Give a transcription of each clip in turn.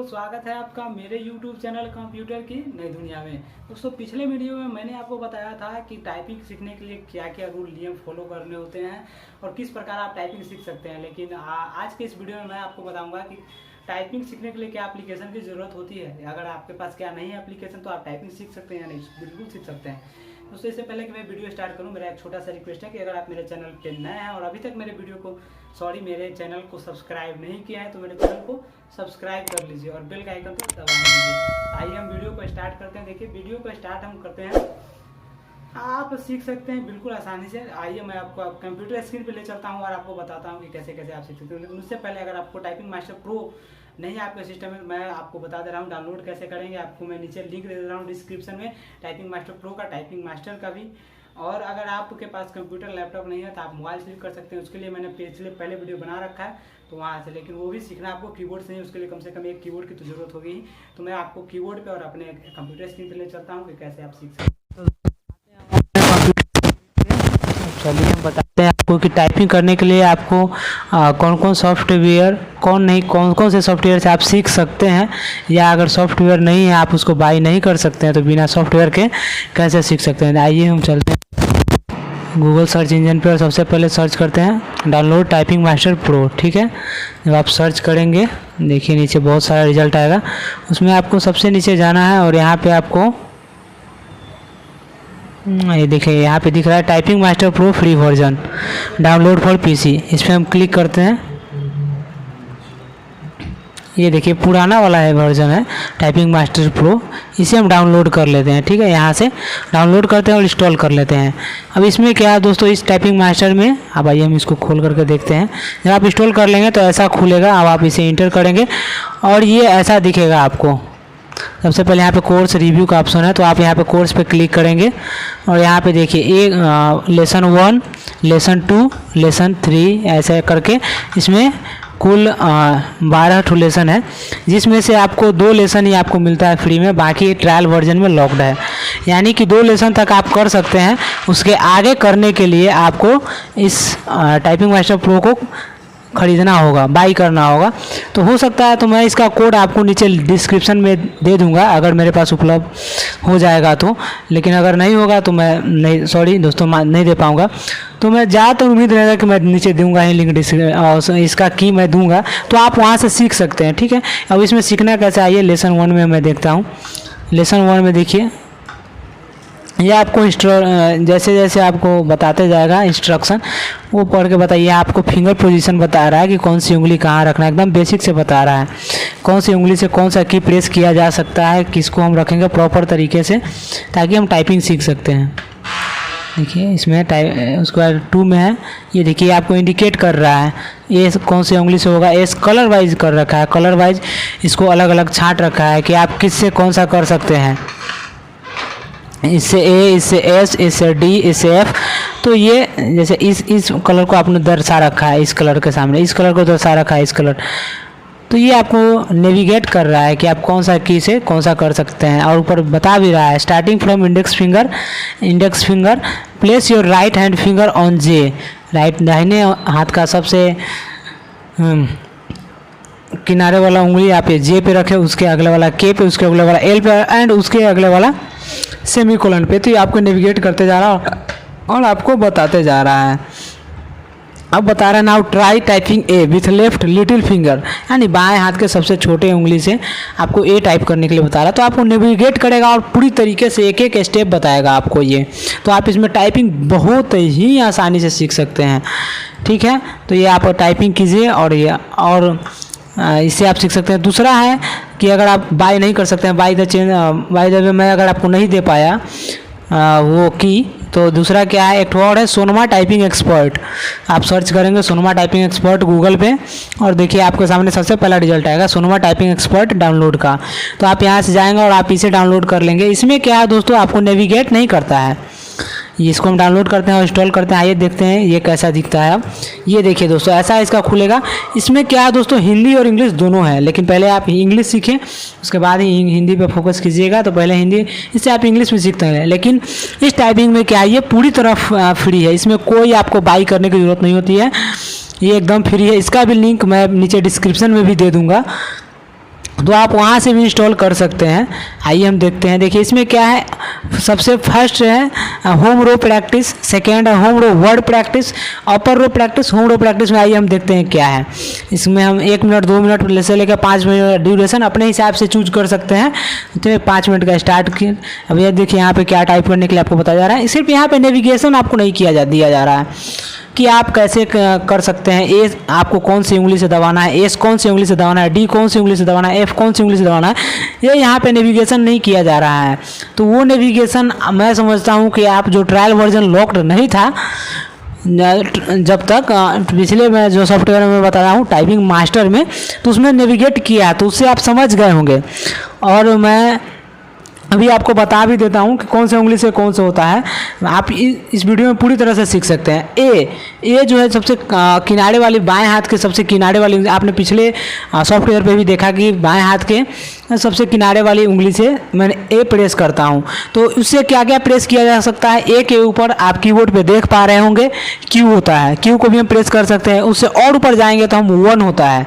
स्वागत है आपका मेरे YouTube चैनल कंप्यूटर की नई दुनिया में। दोस्तों, पिछले वीडियो में मैंने आपको बताया था कि टाइपिंग सीखने के लिए क्या क्या रूल नियम फॉलो करने होते हैं और किस प्रकार आप टाइपिंग सीख सकते हैं। लेकिन आज के इस वीडियो में मैं आपको बताऊंगा कि टाइपिंग सीखने के लिए क्या एप्लीकेशन की ज़रूरत होती है। अगर आपके पास क्या नहीं है एप्लीकेशन तो आप टाइपिंग सीख सकते हैं या नहीं, बिल्कुल सीख सकते हैं। दोस्तों, इससे पहले कि मैं वीडियो स्टार्ट करूं, मेरा एक छोटा सा रिक्वेस्ट है कि अगर आप मेरे चैनल पे नए हैं और अभी तक मेरे चैनल को सब्सक्राइब नहीं किया है तो मेरे चैनल को सब्सक्राइब कर लीजिए और बेल का आइकन को दबा दीजिए। आइए हम वीडियो को स्टार्ट करते हैं। देखिए, वीडियो को स्टार्ट हम करते हैं। आप सीख सकते हैं बिल्कुल आसानी से। आइए मैं आपको कंप्यूटर स्क्रीन पे ले चलता हूँ और आपको बताता हूँ कि कैसे कैसे आप सीख सकते हैं। लेकिन उससे पहले अगर आपको टाइपिंग मास्टर प्रो नहीं है आपके सिस्टम में, मैं आपको बता दे रहा हूँ डाउनलोड कैसे करेंगे। आपको मैं नीचे लिंक दे दे रहा हूँ डिस्क्रिप्शन में, टाइपिंग मास्टर प्रो का, टाइपिंग मास्टर का भी। और अगर आपके पास कंप्यूटर लैपटॉप नहीं है तो आप मोबाइल से भी कर सकते हैं। उसके लिए मैंने पहले वीडियो बना रखा है तो वहाँ से, लेकिन वो भी सीखना आपको कीबोर्ड से ही, उसके लिए कम से कम एक कीबोर्ड की तो जरूरत होगी ही। तो मैं आपको कीबोर्ड पे और अपने कंप्यूटर स्क्रीन पे ले चलता हूँ कि कैसे आप सीख सकते हैं। चलिए हम बताते हैं आपको कि टाइपिंग करने के लिए आपको कौन कौन सॉफ्टवेयर, कौन कौन से सॉफ्टवेयर से आप सीख सकते हैं, या अगर सॉफ्टवेयर नहीं है आप उसको बाई नहीं कर सकते हैं तो बिना सॉफ्टवेयर के कैसे सीख सकते हैं। आइए हम चलते हैं गूगल सर्च इंजन पे और सबसे पहले सर्च करते हैं डाउनलोड टाइपिंग मास्टर प्रो। ठीक है, जब आप सर्च करेंगे देखिए नीचे बहुत सारा रिजल्ट आएगा, उसमें आपको सबसे नीचे जाना है और यहाँ पे आपको ये देखिए यहाँ पे दिख रहा है typing master pro free version download for PC. इस पर हम क्लिक करते हैं। ये देखिए पुराना वाला है वर्जन है टाइपिंग मास्टर प्रो, इसे हम डाउनलोड कर लेते हैं। ठीक है, यहाँ से डाउनलोड करते हैं और इंस्टॉल कर लेते हैं। अब इसमें क्या है दोस्तों, इस टाइपिंग मास्टर में अब आइए हम इसको खोल करके देखते हैं। जब आप इंस्टॉल कर लेंगे तो ऐसा खुलेगा। अब आप इसे इंटर करेंगे और ये ऐसा दिखेगा आपको। सबसे पहले यहाँ पे कोर्स रिव्यू का ऑप्शन है तो आप यहाँ पे कोर्स पे क्लिक करेंगे और यहाँ पे देखिए लेसन 1, लेसन 2, लेसन 3 ऐसे करके इसमें कुल 12 लेसन है, जिसमें से आपको 2 लेसन ही आपको मिलता है फ्री में, बाकी ट्रायल वर्जन में लॉक्ड है। यानी कि 2 लेसन तक आप कर सकते हैं। उसके आगे करने के लिए आपको इस टाइपिंग मास्टर प्रो को खरीदना होगा, बाई करना होगा। तो हो सकता है तो मैं इसका कोड आपको नीचे डिस्क्रिप्शन में दे दूंगा अगर मेरे पास उपलब्ध हो जाएगा तो, लेकिन अगर नहीं होगा तो मैं नहीं, सॉरी दोस्तों, नहीं दे पाऊंगा। तो मैं ज़्यादातर उम्मीद रहेगा कि मैं नीचे दूंगा ही लिंक डिस्क्रिप्शन, इसका की मैं दूंगा तो आप वहाँ से सीख सकते हैं। ठीक है, अब इसमें सीखना कैसे, आइए लेसन 1 में मैं देखता हूँ। लेसन 1 में देखिए ये आपको जैसे जैसे आपको बताते जाएगा इंस्ट्रक्शन, वो पढ़ के बताइए। आपको फिंगर पोजीशन बता रहा है कि कौन सी उंगली कहाँ रखना है, एकदम बेसिक से बता रहा है कौन सी उंगली से कौन सा की प्रेस किया जा सकता है, किसको हम रखेंगे प्रॉपर तरीके से ताकि हम टाइपिंग सीख सकते हैं। देखिए इसमें उसके बाद 2 में है, ये देखिए आपको इंडिकेट कर रहा है ये कौन सी उंगली से होगा। एस कलर वाइज कर रखा है, कलर वाइज इसको अलग अलग छांट रखा है कि आप किससे कौन सा कर सकते हैं। इससे ए, इससे एस, इससे डी, इससे एफ। तो ये जैसे इस कलर को आपने दर्शा रखा है, इस कलर के सामने इस कलर को दर्शा रखा है, इस कलर। तो ये आपको नेविगेट कर रहा है कि आप कौन सा की से कौन सा कर सकते हैं। और ऊपर बता भी रहा है starting from index finger place your right hand finger on J. दाहिने हाथ का सबसे किनारे वाला उंगली आप जे पे रखें, उसके अगले वाला के पे, उसके अगले वाला एल पे एंड उसके अगले वाला सेमीकोलन पे। तो ये आपको नेविगेट करते जा रहा है और आपको बताते जा रहा है। अब बता रहा है now try typing A with left little finger, यानी बाएं हाथ के सबसे छोटे उंगली से आपको ए टाइप करने के लिए बता रहा है। तो आपको नेविगेट करेगा और पूरी तरीके से एक एक स्टेप बताएगा आपको ये। तो आप इसमें टाइपिंग बहुत ही आसानी से सीख सकते हैं। ठीक है, तो ये आप टाइपिंग कीजिए और इससे आप सीख सकते हैं। दूसरा है कि अगर आप बाय नहीं कर सकते हैं, बाय द वे मैं अगर आपको नहीं दे पाया वो की, तो दूसरा क्या है, एक और है सोनमा टाइपिंग एक्सपर्ट। आप सर्च करेंगे सोनमा टाइपिंग एक्सपर्ट गूगल पे और देखिए आपके सामने सबसे पहला रिजल्ट आएगा सोनमा टाइपिंग एक्सपर्ट डाउनलोड का। तो आप यहाँ से जाएंगे और आप इसे डाउनलोड कर लेंगे। इसमें क्या है दोस्तों, आपको नेविगेट नहीं करता है। इसको हम डाउनलोड करते हैं और इंस्टॉल करते हैं। आइए देखते हैं ये कैसा दिखता है। अब ये देखिए दोस्तों, ऐसा इसका खुलेगा। इसमें क्या है दोस्तों, हिंदी और इंग्लिश दोनों है, लेकिन पहले आप इंग्लिश सीखें उसके बाद ही हिंदी पे फोकस कीजिएगा। तो पहले हिंदी, इससे आप इंग्लिश में सीखते हैं। लेकिन इस टाइपिंग में क्या है, ये पूरी तरह फ्री है, इसमें कोई आपको बाई करने की ज़रूरत नहीं होती है, ये एकदम फ्री है। इसका भी लिंक मैं नीचे डिस्क्रिप्शन में भी दे दूँगा। तो आप वहाँ से भी इंस्टॉल कर सकते हैं। आइए हम देखते हैं। देखिए इसमें क्या है, सबसे फर्स्ट है होम रो प्रैक्टिस, सेकेंड है होम रो वर्ड प्रैक्टिस, अपर रो प्रैक्टिस, होम रो प्रैक्टिस में आइए हम देखते हैं क्या है। इसमें हम 1 मिनट 2 मिनट से लेकर 5 मिनट ड्यूरेशन अपने हिसाब से चूज कर सकते हैं। तो 5 मिनट का स्टार्ट किया। अब ये देखिए यहाँ पे क्या टाइप करने के लिए आपको बताया जा रहा है। सिर्फ यहाँ पे नेविगेशन आपको नहीं दिया जा रहा है कि आप कैसे कर सकते हैं। ए आपको कौन सी उंगली से दबाना है, एस कौन सी उंगली से दबाना है, डी कौन सी उंगली से दबाना है, एफ कौन सी उंगली से दबाना है, ये यहाँ पे नेविगेशन नहीं किया जा रहा है। तो वो नेविगेशन मैं समझता हूँ कि आप जो ट्रायल वर्जन लॉक्ड नहीं था जब तक, पिछले मैं जो सॉफ्टवेयर में बता रहा हूँ टाइपिंग मास्टर में, तो उसमें नेविगेट किया, तो उससे आप समझ गए होंगे। और मैं अभी आपको बता भी देता हूँ कि कौन से उंगली से कौन सा होता है। आप इस वीडियो में पूरी तरह से सीख सकते हैं। ए जो है सबसे किनारे वाली, बाएं हाथ के सबसे किनारे वाली, आपने पिछले सॉफ्टवेयर पे भी देखा कि बाएं हाथ के सबसे किनारे वाली उंगली से मैंने ए प्रेस करता हूँ। तो उससे क्या क्या प्रेस किया जा सकता है। ए के ऊपर आप कीबोर्ड पे देख पा रहे होंगे क्यू होता है, क्यू को भी हम प्रेस कर सकते हैं। उससे और ऊपर जाएंगे तो हम 1 होता है,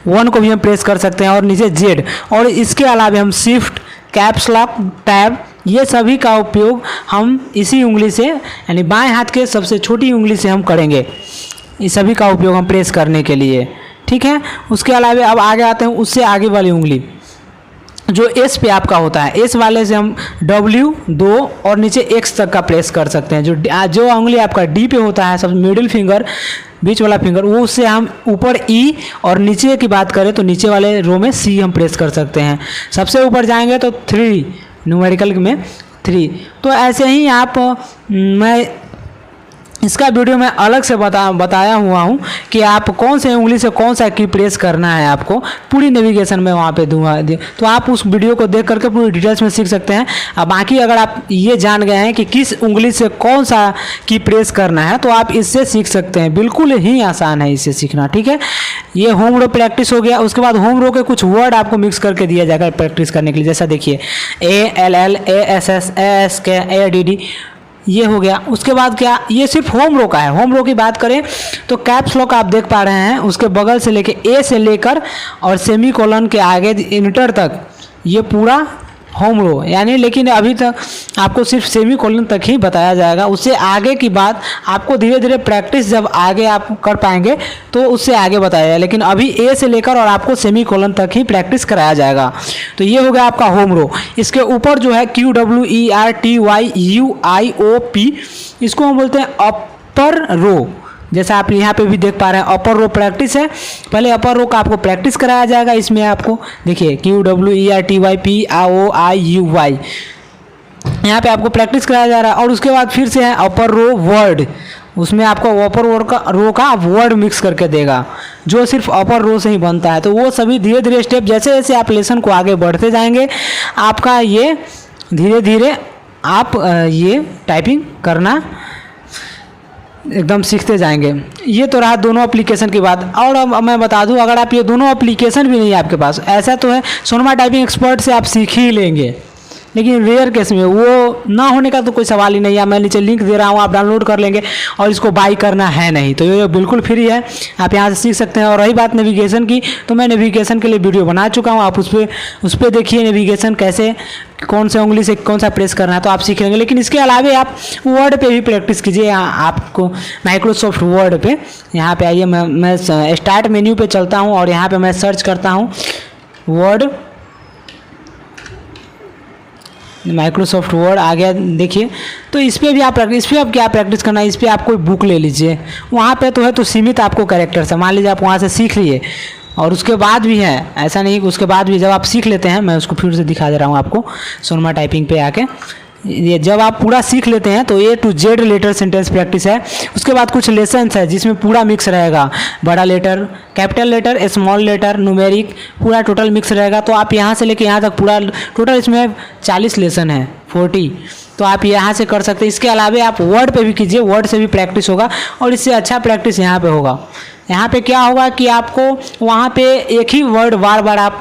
1 को भी हम प्रेस कर सकते हैं। और नीचे जेड, और इसके अलावा हम शिफ्ट, कैप्स लॉक, टैब, ये सभी का उपयोग हम इसी उंगली से, यानी बाएं हाथ के सबसे छोटी उंगली से हम करेंगे। इस सभी का उपयोग हम प्रेस करने के लिए, ठीक है। उसके अलावा अब आगे आते हैं, उससे आगे वाली उंगली जो एस पे आपका होता है, एस वाले से हम W 2 और नीचे एक्स तक का प्रेस कर सकते हैं। जो उंगली आपका डी पे होता है, सब मिडिल फिंगर, बीच वाला फिंगर, वो उससे हम ऊपर ई, और नीचे की बात करें तो नीचे वाले रो में सी हम प्रेस कर सकते हैं। सबसे ऊपर जाएंगे तो 3, न्यूमेरिकल में 3। तो ऐसे ही आप, मैं इसका वीडियो में अलग से बताया हुआ हूँ कि आप कौन से उंगली से कौन सा की प्रेस करना है, आपको पूरी नेविगेशन में वहाँ पे दूंगा। तो आप उस वीडियो को देख करके पूरी डिटेल्स में सीख सकते हैं। अब बाकी अगर आप ये जान गए हैं कि किस उंगली से कौन सा की प्रेस करना है, तो आप इससे सीख सकते हैं। बिल्कुल ही आसान है इससे सीखना, ठीक है। ये होम रो प्रैक्टिस हो गया। उसके बाद होम रो के कुछ वर्ड आपको मिक्स करके दिया जाएगा प्रैक्टिस करने के लिए। जैसा देखिए ALL, ASS, ASK, ADD, ये हो गया। उसके बाद क्या, ये सिर्फ होम रो का है। होम रो की बात करें तो कैप्स लॉक आप देख पा रहे हैं, उसके बगल से लेके ए से लेकर और सेमी कोलन के आगे इंटर तक, ये पूरा होम रो, यानी लेकिन अभी तक आपको सिर्फ सेमी कोलन तक ही बताया जाएगा। उससे आगे की बात आपको धीरे धीरे प्रैक्टिस जब आगे आप कर पाएंगे तो उससे आगे बताया जाएगा, लेकिन अभी ए से लेकर और आपको सेमी कोलन तक ही प्रैक्टिस कराया जाएगा। तो ये हो गया आपका होम रो। इसके ऊपर जो है QWERTYUIOP, इसको हम बोलते हैं अपर रो। जैसा आप यहाँ पे भी देख पा रहे हैं, अपर रो प्रैक्टिस है। पहले अपर रो का आपको प्रैक्टिस कराया जाएगा। इसमें आपको देखिए QWERTYPROIUY, यहाँ पे आपको प्रैक्टिस कराया जा रहा है। और उसके बाद फिर से है अपर रो वर्ड, उसमें आपको अपर रो का वर्ड मिक्स करके देगा, जो सिर्फ अपर रो से ही बनता है। तो वो सभी धीरे धीरे स्टेप, जैसे जैसे आप लेसन को आगे बढ़ते जाएंगे, आपका ये धीरे धीरे आप ये टाइपिंग करना एकदम सीखते जाएंगे। ये तो रहा दोनों एप्लीकेशन की बात। और अब मैं बता दूं, अगर आप ये दोनों एप्लीकेशन भी नहीं है आपके पास, ऐसा तो है सोनमा टाइपिंग एक्सपर्ट से आप सीख ही लेंगे, लेकिन रेयर केस में वो ना होने का तो कोई सवाल ही नहीं है। मैं नीचे लिंक दे रहा हूँ, आप डाउनलोड कर लेंगे और इसको बाई करना है नहीं, तो ये बिल्कुल फ्री है, आप यहाँ से सीख सकते हैं। और रही बात नेविगेशन की, तो मैं नेविगेशन के लिए वीडियो बना चुका हूँ, आप उस पर देखिए नेविगेशन कैसे, कौन से उंगली से कौन सा प्रेस करना है, तो आप सीख लेंगे। लेकिन इसके अलावा आप वर्ड पे भी प्रैक्टिस कीजिए। आपको माइक्रोसॉफ्ट वर्ड पे यहाँ पे आइए, मैं स्टार्ट मेन्यू पे चलता हूँ और यहाँ पे मैं सर्च करता हूँ वर्ड, माइक्रोसॉफ्ट वर्ड आ गया। देखिए तो इस पर भी आप क्या प्रैक्टिस करना है, इस पर आप कोई बुक ले लीजिए। वहाँ पे तो है तो सीमित आपको कैरेक्टर्स है, मान लीजिए आप वहाँ से सीख लिए, और उसके बाद भी है, ऐसा नहीं कि उसके बाद भी जब आप सीख लेते हैं, मैं उसको फिर से दिखा दे रहा हूँ आपको सोनमा टाइपिंग पे आके। ये जब आप पूरा सीख लेते हैं तो A to Z letter sentence practice है। उसके बाद कुछ लेसन्स है जिसमें पूरा मिक्स रहेगा, बड़ा letter, capital letter, small letter, numeric, पूरा टोटल मिक्स रहेगा। तो आप यहाँ से लेके यहाँ तक पूरा टोटल इसमें 40 लेसन है, 40, तो आप यहाँ से कर सकते हैं। इसके अलावा आप वर्ड पे भी कीजिए, वर्ड से भी प्रैक्टिस होगा और इससे अच्छा प्रैक्टिस यहाँ पे होगा। यहाँ पे क्या होगा कि आपको वहाँ पे एक ही वर्ड बार बार आप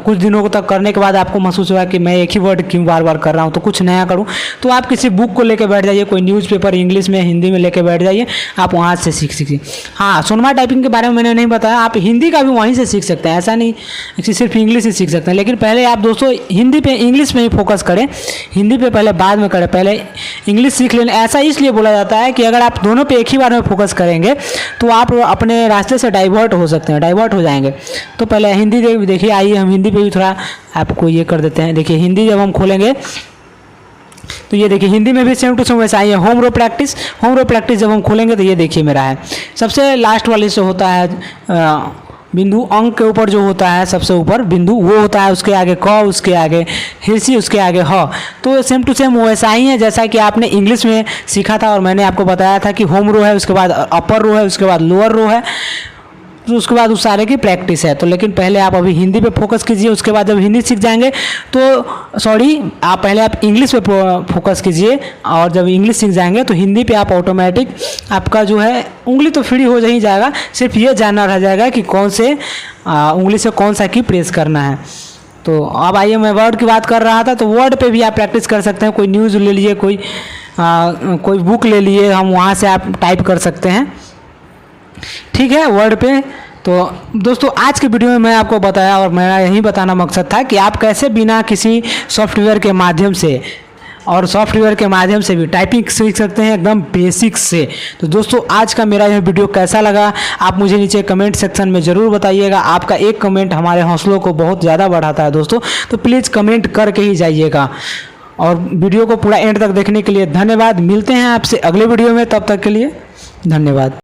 कुछ दिनों तक करने के बाद आपको महसूस होगा कि मैं एक ही वर्ड क्यों बार बार कर रहा हूँ, तो कुछ नया करूँ। तो आप किसी बुक को लेके बैठ जाइए, कोई न्यूज़पेपर इंग्लिश में हिंदी में लेके बैठ जाइए, आप वहाँ से सीख सीखिए। हाँ, सोनमा टाइपिंग के बारे में मैंने नहीं बताया, आप हिंदी का भी वहीं से सीख सकते हैं, ऐसा नहीं कि सिर्फ इंग्लिश ही सीख सकते हैं। लेकिन पहले आप दोस्तों हिंदी पे इंग्लिश में ही फोकस करें, हिंदी पे पहले बाद में करें, पहले इंग्लिश सीख लेना। ऐसा इसलिए बोला जाता है कि अगर आप दोनों पे एक ही बार में फोकस करेंगे तो आप अपने रास्ते से डाइवर्ट हो सकते हैं, डाइवर्ट हो जाएंगे। तो पहले हिंदी देखिए, आइए हम हिंदी पे भी थोड़ा आपको ये कर देते हैं। देखिए हिंदी जब हम खोलेंगे तो ये देखिए हिंदी में भी सेम टू सेम वैसा ही है। होम रो प्रैक्टिस, होम रो प्रैक्टिस जब हम खोलेंगे तो ये देखिए मेरा है सबसे लास्ट वाले से होता है बिंदु, अंक के ऊपर जो होता है सबसे ऊपर बिंदु वो होता है, उसके आगे क, उसके आगे हिरसी, उसके आगे ह। तो सेम टू सेम वैसा ही है जैसा कि आपने इंग्लिश में सीखा था और मैंने आपको बताया था कि होम रो है, उसके बाद अपर रो है, उसके बाद लोअर रो है, तो उसके बाद उस सारे की प्रैक्टिस है। तो लेकिन पहले आप अभी हिंदी पे फोकस कीजिए, उसके बाद जब हिंदी सीख जाएंगे तो सॉरी आप पहले आप इंग्लिश पे फोकस कीजिए, और जब इंग्लिश सीख जाएंगे तो हिंदी पे आप ऑटोमेटिक आपका जो है उंगली तो फ्री हो ही जाएगा, सिर्फ ये जानना रह जाएगा कि कौन से उंगली से कौन सा की प्रेस करना है। तो अब आइए, मैं वर्ड की बात कर रहा था, तो वर्ड पे भी आप प्रैक्टिस कर सकते हैं। कोई न्यूज़ ले लिए, कोई बुक ले लिए, हम वहाँ से आप टाइप कर सकते हैं, ठीक है, वर्ड पे। तो दोस्तों आज के वीडियो में मैं आपको बताया और मेरा यही बताना मकसद था कि आप कैसे बिना किसी सॉफ्टवेयर के माध्यम से और सॉफ्टवेयर के माध्यम से भी टाइपिंग सीख सकते हैं एकदम बेसिक से। तो दोस्तों आज का मेरा यह वीडियो कैसा लगा आप मुझे नीचे कमेंट सेक्शन में ज़रूर बताइएगा। आपका एक कमेंट हमारे हौसलों को बहुत ज़्यादा बढ़ाता है दोस्तों, तो प्लीज़ कमेंट करके ही जाइएगा। और वीडियो को पूरा एंड तक देखने के लिए धन्यवाद। मिलते हैं आपसे अगले वीडियो में, तब तक के लिए धन्यवाद।